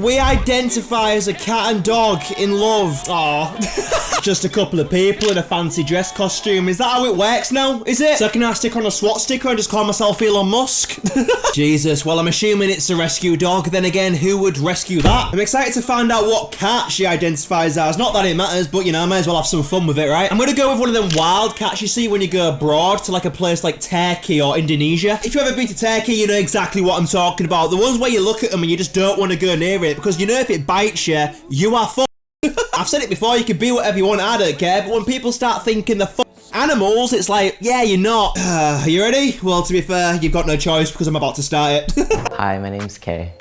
We identify as a cat and dog in love. Aww. Just a couple of people in a fancy dress costume. Is that how it works now? Is it? So can I stick on a SWAT sticker and just call myself Elon Musk? Jesus, well, I'm assuming it's a rescue dog. Then again, who would rescue that? I'm excited to find out what cat she identifies as. Not that it matters, but you know, I may as well have some fun with it, right? I'm gonna go with one of them wild cats you see when you go abroad to like a place like Turkey or Indonesia. If you've ever been to Turkey, you know exactly what I'm talking about. The ones where you look at them and you just don't want to go near it because you know if it bites you, you are fucked. I've said it before, you can be whatever you want, I don't care, but when people start thinking they're animals, it's like, yeah, you're not. Are you ready? Well, to be fair, you've got no choice because I'm about to start it. Hi, my name's Kay.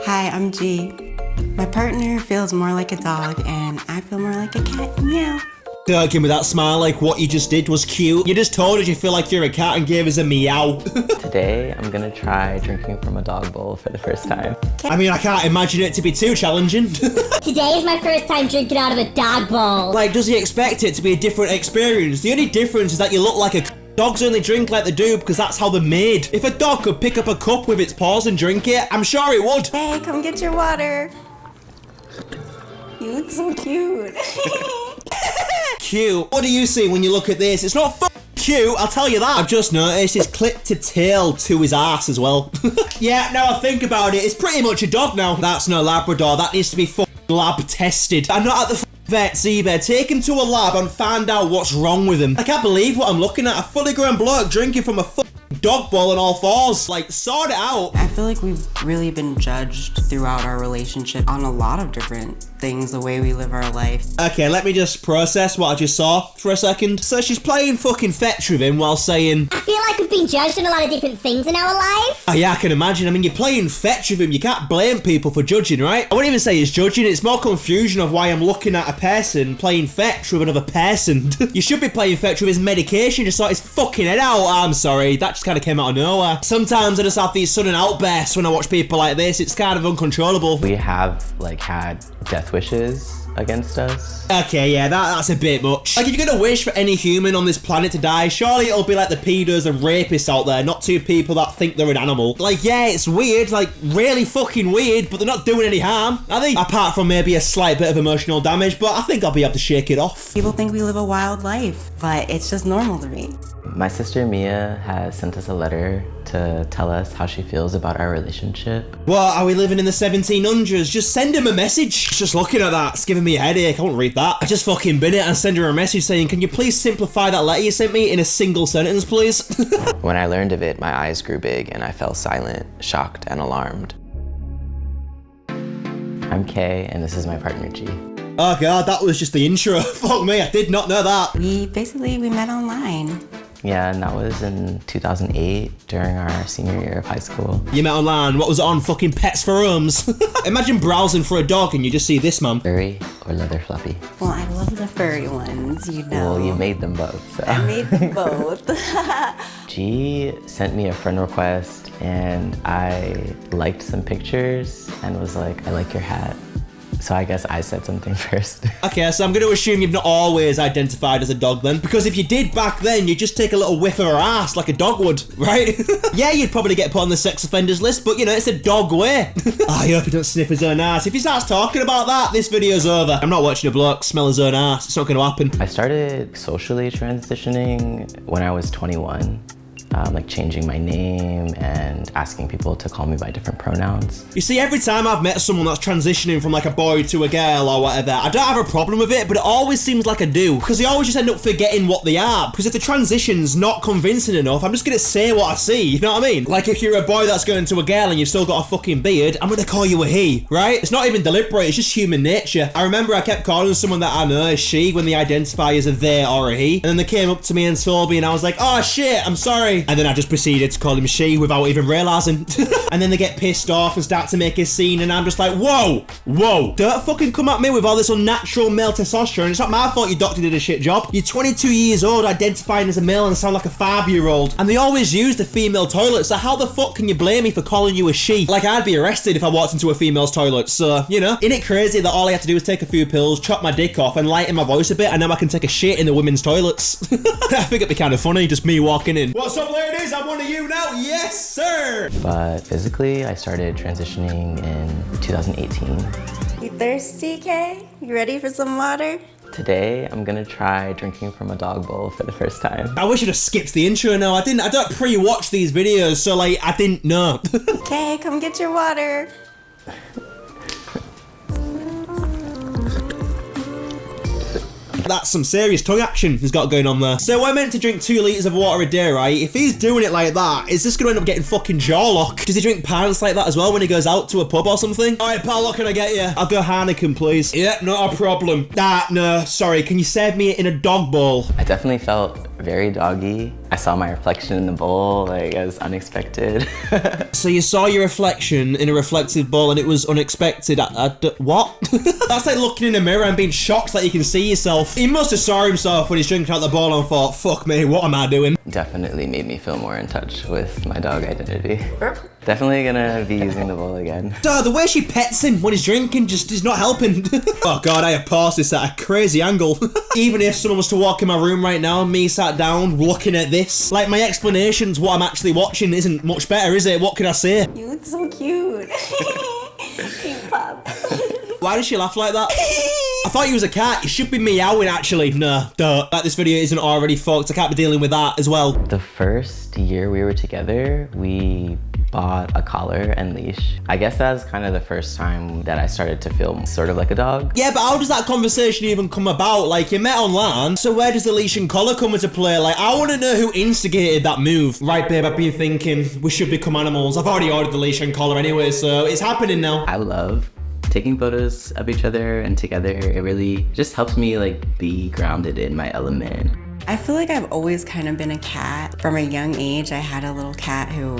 Hi, I'm G. My partner feels more like a dog and I feel more like a cat. Meow. Don't give me that smile like what you just did was cute. You just told us you feel like you're a cat and gave us a meow. Today, I'm gonna try drinking from a dog bowl for the first time. I mean, I can't imagine it to be too challenging. Today is my first time drinking out of a dog bowl. Like, does he expect it to be a different experience? The only difference is that you look like a dogs only drink like they do because that's how they're made. If a dog could pick up a cup with its paws and drink it, I'm sure it would. Hey, come get your water. You look so cute. Cute. What do you see when you look at this? It's not cute, I'll tell you that. I've just noticed it's clipped to tail to his ass as well. Yeah, now I think about it, it's pretty much a dog now. That's no Labrador, that needs to be lab tested. I'm not at the vets either. Take him to a lab and find out what's wrong with him. I can't believe what I'm looking at. A fully grown bloke drinking from a dog bowl on all fours. Like, sort it out. I feel like we've really been judged throughout our relationship on a lot of different things, the way we live our life. Okay, let me just process what I just saw for a second. So she's playing fucking fetch with him while saying, I feel like we've been judged on a lot of different things in our life. Oh yeah, I can imagine. I mean, you're playing fetch with him. You can't blame people for judging, right? I wouldn't even say it's judging. It's more confusion of why I'm looking at a person playing fetch with another person. You should be playing fetch with his medication. Just sort his fucking head out. I'm sorry. That just kind of came out of nowhere. Sometimes I just have these sudden outbursts when I watch people like this. It's kind of uncontrollable. We have, like, had death wishes against us. Okay, yeah, that's a bit much. Like, if you're gonna wish for any human on this planet to die, surely it'll be like the pedos and rapists out there, not two people that think they're an animal. Like, yeah, it's weird, like, really fucking weird, but they're not doing any harm, are they? Apart from maybe a slight bit of emotional damage, but I think I'll be able to shake it off. People think we live a wild life, but it's just normal to me. My sister Mia has sent us a letter to tell us how she feels about our relationship. What, are we living in the 1700s? Just send him a message. Just looking at that, it's giving me a headache. I won't read that. I just fucking bin it and send her a message saying, can you please simplify that letter you sent me in a single sentence, please? When I learned of it, my eyes grew big and I fell silent, shocked and alarmed. I'm Kay, and this is my partner G. Oh god, that was just the intro. Fuck me, I did not know that. We met online. Yeah, and that was in 2008 during our senior year of high school. You met online, what was it on? Fucking Pets for Homes? Imagine browsing for a dog and you just see this, man. Furry or leather fluffy? Well, I love the furry ones, you know. Well, you made them both, so. I made them both. G sent me a friend request and I liked some pictures and was like, I like your hat. So I guess I said something first. Okay, so I'm going to assume you've not always identified as a dog then. Because if you did back then, you'd just take a little whiff of her ass like a dog would, right? Yeah, you'd probably get put on the sex offenders list, but you know, it's a dog way. I hope he doesn't sniff his own ass. If he starts talking about that, this video's over. I'm not watching a bloke smell his own ass. It's not going to happen. I started socially transitioning when I was 21. Like changing my name and asking people to call me by different pronouns. You see, every time I've met someone that's transitioning from like a boy to a girl or whatever, I don't have a problem with it, but it always seems like I do, because they always just end up forgetting what they are. Because if the transition's not convincing enough, I'm just gonna say what I see, you know what I mean? Like if you're a boy that's going to a girl and you've still got a fucking beard, I'm gonna call you a he, right? It's not even deliberate, it's just human nature. I remember I kept calling someone that I know a she when the identify is a they or a he, and then they came up to me and told me and I was like, oh shit, I'm sorry. And then I just proceeded to call him she without even realising. And then they get pissed off and start to make a scene and I'm just like, whoa, don't fucking come at me with all this unnatural male testosterone. It's not my fault your doctor did a shit job. You're 22 years old identifying as a male and sound like a 5-year-old. And they always use the female toilet, so how the fuck can you blame me for calling you a she? Like I'd be arrested if I walked into a female's toilet, so, you know. Isn't it crazy that all I have to do is take a few pills, chop my dick off and lighten my voice a bit and now I can take a shit in the women's toilets? I think it'd be kind of funny, just me walking in. What's up, ladies, I'm one of you now. Yes, sir. But physically, I started transitioning in 2018. You thirsty, Kay? You ready for some water? Today, I'm gonna try drinking from a dog bowl for the first time. I wish I'd have skipped the intro now. I don't pre-watch these videos, so like, I didn't know. Kay, come get your water. That's some serious tongue action he's got going on there. So we're meant to drink 2 litres of water a day, right? If he's doing it like that, is this going to end up getting fucking jaw lock? Does he drink pints like that as well when he goes out to a pub or something? All right, pal, what can I get you? I'll go Heineken, please. Yeah, not a problem. No, sorry. Can you serve me in a dog bowl? I definitely felt very doggy. I saw my reflection in the bowl, like, as unexpected. So you saw your reflection in a reflective bowl and it was unexpected. What? That's like looking in a mirror and being shocked that you can see yourself. He must have saw himself when he's drinking out the bowl and thought, fuck me, what am I doing? Definitely made me feel more in touch with my dog identity. Definitely gonna be using the bowl again. So the way she pets him when he's drinking just is not helping. Oh God, I have paused this at a crazy angle. Even if someone was to walk in my room right now and me sat down looking at this, like my explanations, what I'm actually watching isn't much better, is it? What can I say? You look so cute. Cute pup. Why does she laugh like that? I thought he was a cat. He should be meowing, actually. No, duh. Like this video isn't already fucked. I can't be dealing with that as well. The first year we were together, we bought a collar and leash. I guess that was kind of the first time that I started to feel sort of like a dog. Yeah, but how does that conversation even come about? Like, you met online, so where does the leash and collar come into play? Like, I want to know who instigated that move. Right, babe, I've been thinking we should become animals. I've already ordered the leash and collar anyway, so it's happening now. I love taking photos of each other and together. It really just helps me like be grounded in my element. I feel like I've always kind of been a cat. From a young age, I had a little cat who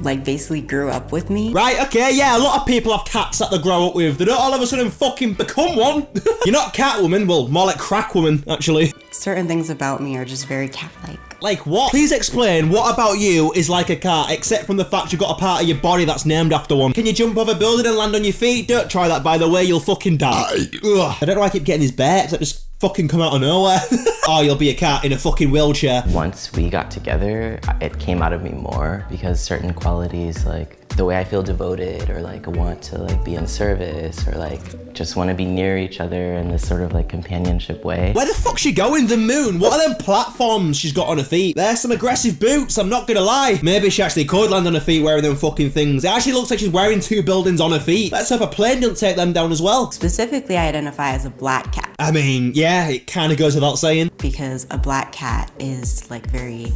like basically grew up with me. Right, okay, yeah, a lot of people have cats that they grow up with. They don't all of a sudden fucking become one. You're not Catwoman, well, more like Crackwoman, actually. Certain things about me are just very cat-like. Like what? Please explain what about you is like a cat, except from the fact you've got a part of your body that's named after one. Can you jump off a building and land on your feet? Don't try that, by the way, you'll fucking die. Ugh. I don't know why I keep getting these burps that just fucking come out of nowhere. Oh, you'll be a cat in a fucking wheelchair. Once we got together, it came out of me more because certain qualities, like the way I feel devoted or like want to like be in service or like just want to be near each other in this sort of like companionship way. Where the fuck's she going? The moon? What are them platforms she's got on her feet? There's some aggressive boots, I'm not gonna lie. Maybe she actually could land on her feet wearing them fucking things. It actually looks like she's wearing 2 buildings on her feet. Let's hope a plane doesn't take them down as well. Specifically, I identify as a black cat. I mean, yeah, it kind of goes without saying. Because a black cat is like very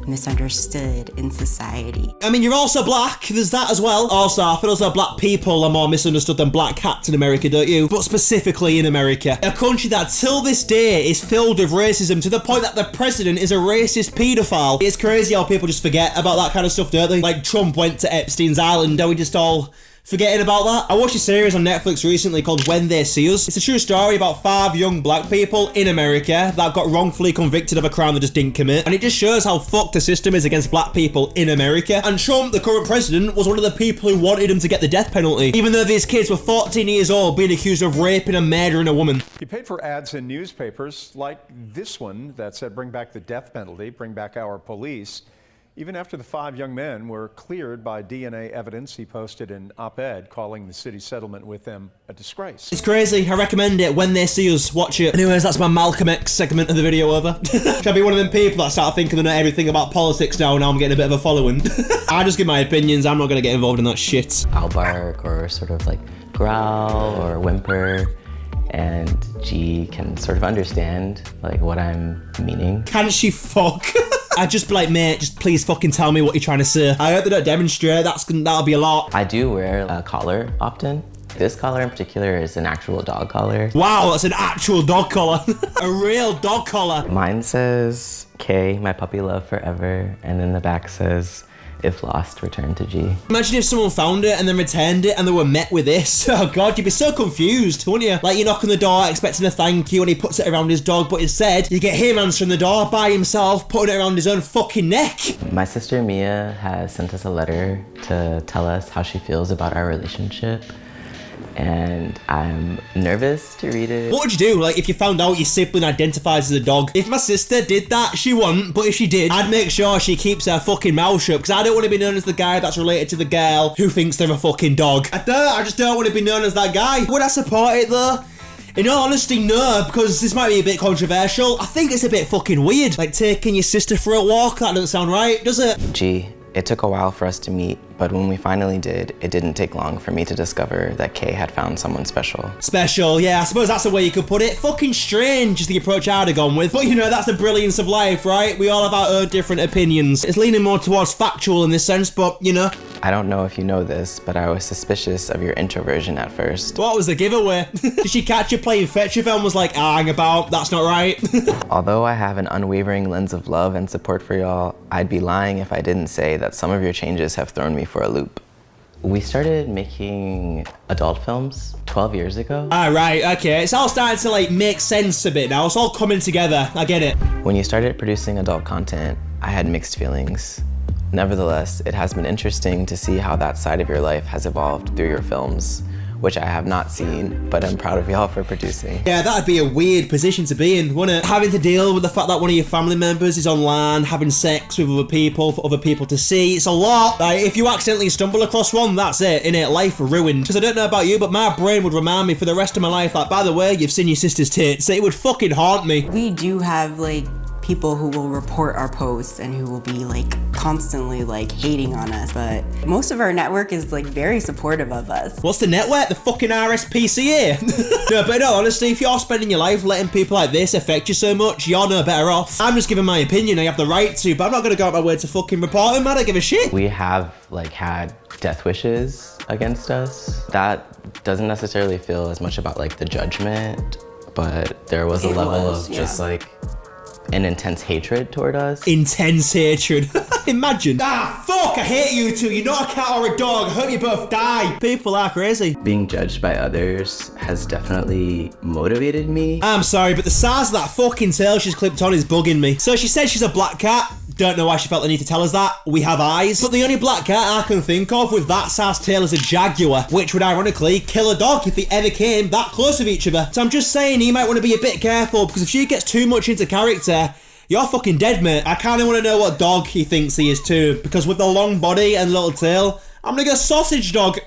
misunderstood in society. I mean, you're also black, there's that as well. Also, I feel as though black people are more misunderstood than black cats in America, don't you? But specifically in America. A country that till this day is filled with racism to the point that the president is a racist paedophile. It's crazy how people just forget about that kind of stuff, don't they? Like Trump went to Epstein's Island, are we just all forgetting about that? I watched a series on Netflix recently called When They See Us. It's a true story about 5 young black people in America that got wrongfully convicted of a crime they just didn't commit. And it just shows how fucked the system is against black people in America. And Trump, the current president, was one of the people who wanted him to get the death penalty. Even though these kids were 14 years old being accused of raping and murdering a woman. He paid for ads in newspapers like this one that said, "Bring back the death penalty, bring back our police." Even after the 5 young men were cleared by DNA evidence, he posted an op-ed calling the city settlement with them a disgrace. It's crazy. I recommend it. When They See Us, watch it. Anyways, that's my Malcolm X segment of the video over. Should I be one of them people that start thinking they know everything about politics now I'm getting a bit of a following? I just give my opinions. I'm not going to get involved in that shit. I'll bark or sort of like growl or whimper, and G can sort of understand like what I'm meaning. Can she fuck? I'd just be like, mate, just please fucking tell me what you're trying to say. I hope they don't demonstrate, that'll be a lot. I do wear a collar often. This collar in particular is an actual dog collar. Wow, that's an actual dog collar. A real dog collar. Mine says, K, my puppy love forever, and then the back says, if lost, return to G. Imagine if someone found it and then returned it and they were met with this. Oh God, you'd be so confused, wouldn't you? Like you knock on the door expecting a thank you and he puts it around his dog, but instead you get him answering the door by himself, putting it around his own fucking neck. My sister Mia has sent us a letter to tell us how she feels about our relationship. and I'm nervous to read it. What would you do, like, if you found out your sibling identifies as a dog? If my sister did that, she wouldn't, but if she did, I'd make sure she keeps her fucking mouth shut, because I don't want to be known as the guy that's related to the girl who thinks they're a fucking dog. I just don't want to be known as that guy. Would I support it, though? In all honesty, no, because this might be a bit controversial. I think it's a bit fucking weird. Like taking your sister for a walk, that doesn't sound right, does it? G, it took a while for us to meet, but when we finally did, it didn't take long for me to discover that Kay had found someone special. Special, yeah, I suppose that's the way you could put it. Fucking strange is the approach I'd have gone with. But you know, that's the brilliance of life, right? We all have our own different opinions. It's leaning more towards factual in this sense, but you know. I don't know if you know this, but I was suspicious of your introversion at first. What was the giveaway? Did she catch you playing fetch with her and was like, hang about, that's not right? Although I have an unwavering lens of love and support for y'all, I'd be lying if I didn't say that some of your changes have thrown me for a loop. We started making adult films 12 years ago. Right, okay. It's all starting to like make sense a bit now. It's all coming together. I get it. When you started producing adult content, I had mixed feelings. Nevertheless, it has been interesting to see how that side of your life has evolved through your films, which I have not seen, but I'm proud of y'all for producing. Yeah, that'd be a weird position to be in, wouldn't it? Having to deal with the fact that one of your family members is online, having sex with other people for other people to see. It's a lot. Like, if you accidentally stumble across one, that's it, innit? Life ruined. Because I don't know about you, but my brain would remind me for the rest of my life that, by the way, you've seen your sister's tits. It would fucking haunt me. We do have like people who will report our posts and who will be like constantly like hating on us, but most of our network is like very supportive of us. What's the network? The fucking RSPCA? No, but no, honestly, if you're spending your life letting people like this affect you so much, you're no better off. I'm just giving my opinion, I have the right to, but I'm not gonna go out my way to fucking report him, I don't give a shit. We have like had death wishes against us. That doesn't necessarily feel as much about like the judgment, but there was a level of just like an intense hatred toward us. Intense hatred. Imagine. Fuck, I hate you two. You're not a cat or a dog. I hope you both die. People are crazy. Being judged by others has definitely motivated me. I'm sorry, but the size of that fucking tail she's clipped on is bugging me. So she said she's a black cat. Don't know why she felt the need to tell us that. We have eyes. But the only black cat I can think of with that size tail is a jaguar, which would ironically kill a dog if they ever came that close of each other. So I'm just saying you might want to be a bit careful, because if she gets too much into character, you're fucking dead, mate. I kind of want to know what dog he thinks he is too, because with the long body and little tail, I'm gonna go sausage dog.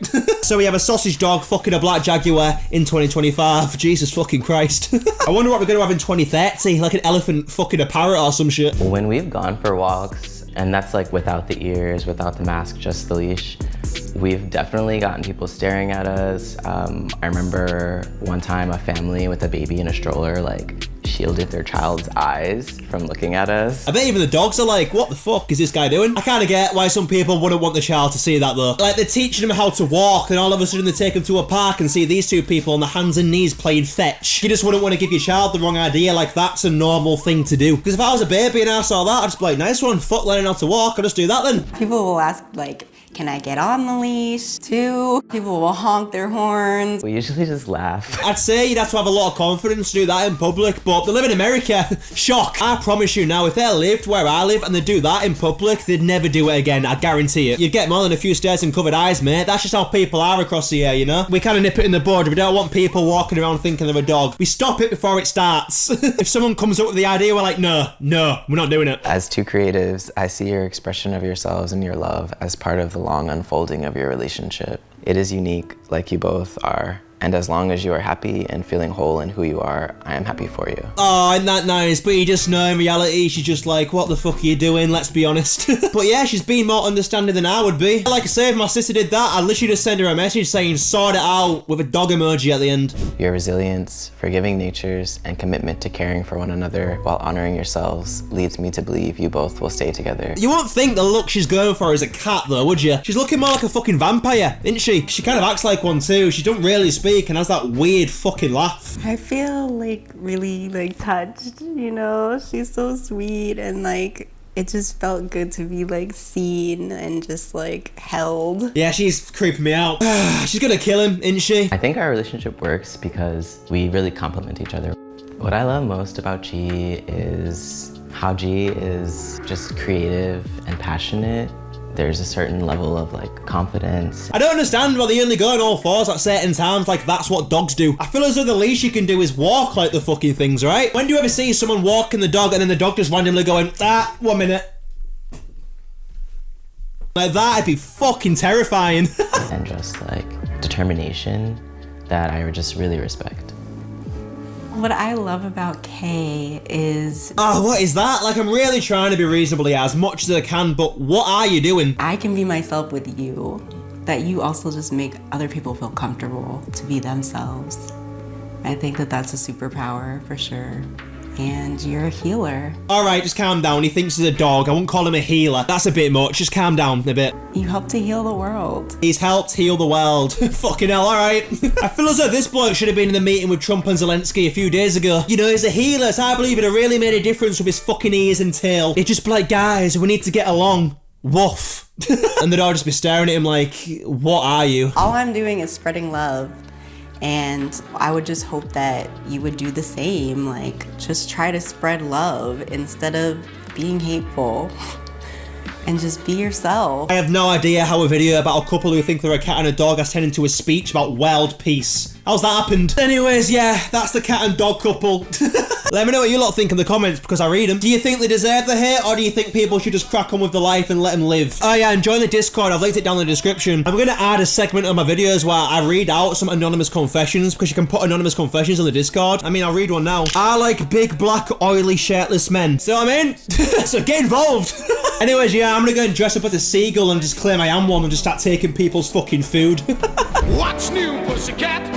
So we have a sausage dog fucking a black jaguar in 2025. Jesus fucking Christ. I wonder what we're gonna have in 2030, like an elephant fucking a parrot or some shit. When we've gone for walks, and that's like without the ears, without the mask, just the leash, we've definitely gotten people staring at us. I remember one time a family with a baby in a stroller like shielded their child's eyes from looking at us. I bet even the dogs are like, what the fuck is this guy doing? I kind of get why some people wouldn't want the child to see that though. Like they're teaching them how to walk and all of a sudden they take them to a park and see these two people on their hands and knees playing fetch. You just wouldn't want to give your child the wrong idea, like that's a normal thing to do. Because if I was a baby and I saw that, I'd just be like, nice one, fuck learning how to walk, I'll just do that then. People will ask like, can I get on the leash too? People will honk their horns. We usually just laugh. I'd say you'd have to have a lot of confidence to do that in public, but they live in America. Shock. I promise you now, if they lived where I live and they do that in public, they'd never do it again, I guarantee it. You'd get more than a few stares and covered eyes, mate. That's just how people are across the air, you know? We kind of nip it in the bud. We don't want people walking around thinking they're a dog. We stop it before it starts. If someone comes up with the idea, we're like, no, we're not doing it. As two creatives, I see your expression of yourselves and your love as part of the long unfolding of your relationship. It is unique, like you both are, and as long as you are happy and feeling whole in who you are, I am happy for you. Oh, isn't that nice? But you just know in reality, she's just like, what the fuck are you doing? Let's be honest. But yeah, she's been more understanding than I would be. Like I say, if my sister did that, I'd literally just send her a message saying, sort it out, with a dog emoji at the end. Your resilience, forgiving natures, and commitment to caring for one another while honoring yourselves leads me to believe you both will stay together. You won't think the look she's going for is a cat though, would you? She's looking more like a fucking vampire, isn't she? She kind of acts like one too. She don't really speak and has that weird fucking laugh. I feel like really like touched, you know? She's so sweet and like it just felt good to be like seen and just like held. Yeah, she's creeping me out. She's gonna kill him, isn't she? I think our relationship works because we really complement each other. What I love most about G is how G is just creative and passionate, there's a certain level of like confidence. I don't understand why they only go on all fours at certain times, like that's what dogs do. I feel as though the least you can do is walk like the fucking things, right? When do you ever see someone walking the dog and then the dog just randomly going, 1 minute. Like that'd be fucking terrifying. And just like determination that I just really respect. What I love about Kay is... Oh, what is that? Like, I'm really trying to be reasonably as much as I can, but what are you doing? I can be myself with you. That you also just make other people feel comfortable to be themselves. I think that that's a superpower for sure. And you're a healer. All right, just calm down. He thinks he's a dog. I wouldn't call him a healer. That's a bit much. Just calm down a bit. You help to heal the world. He's helped heal the world. Fucking hell, all right. I feel as though this bloke should have been in the meeting with Trump and Zelensky a few days ago. You know, he's a healer, so I believe it really made a difference with his fucking ears and tail. He'd just be like, guys, we need to get along. Woof. And they'd all just be staring at him like, what are you? All I'm doing is spreading love. And I would just hope that you would do the same, like just try to spread love instead of being hateful and just be yourself. I have no idea how a video about a couple who think they're a cat and a dog has turned into a speech about world peace. How's that happened? Anyways, yeah, that's the cat and dog couple. Let me know what you lot think in the comments because I read them. Do you think they deserve the hate or do you think people should just crack on with their life and let them live? Oh yeah, and join the Discord. I've linked it down in the description. I'm going to add a segment of my videos where I read out some anonymous confessions because you can put anonymous confessions on the Discord. I mean, I'll read one now. I like big, black, oily, shirtless men. See what I mean? So get involved. Anyways, yeah, I'm going to go and dress up as a seagull and just claim I am one and just start taking people's fucking food. What's new, pussycat?